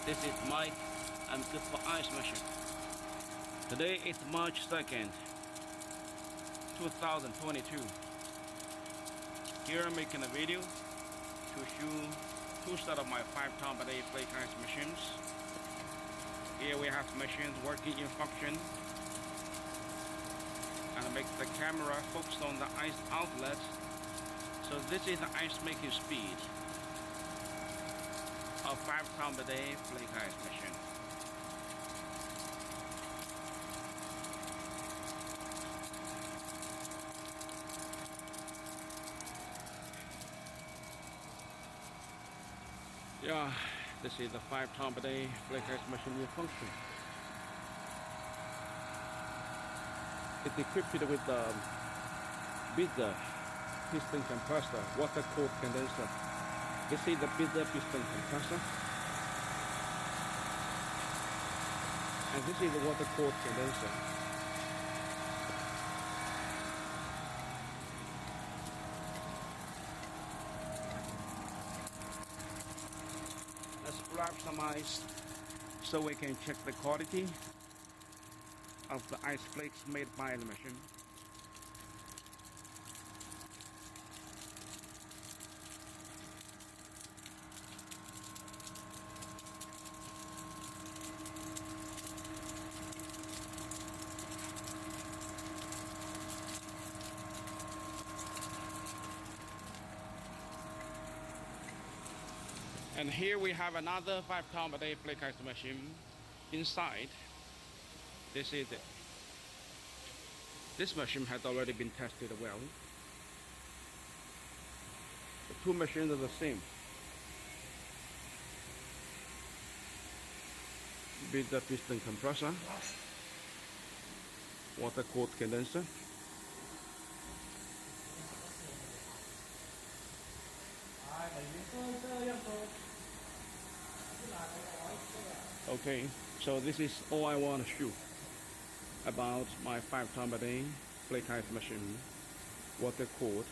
This is Mike. I'm good for ice machine. Today is March 2nd, 2022. Here I'm making a video to show two set of my 5 ton per day flake ice machines. Here we have machines working in function, and I make the camera focus on the ice outlet. So this is the ice making speed of 5 ton per day flake ice machine. Yeah, this is the 5 ton per day flake ice machine in function. It's equipped with the bigger piston compressor, water cooled condenser. This is the bigger piston compressor, and this is the water cooled condenser. Let's grab some ice so we can check the quality of the ice flakes made by the machine. And here we have another 5 ton per day flake ice machine. Inside, this is it. This machine has already been tested well. The two machines are the same. Bigger piston compressor, water cooled condenser. Okay, so this is all I want to show about my 5 ton per day flake ice machine, water cooled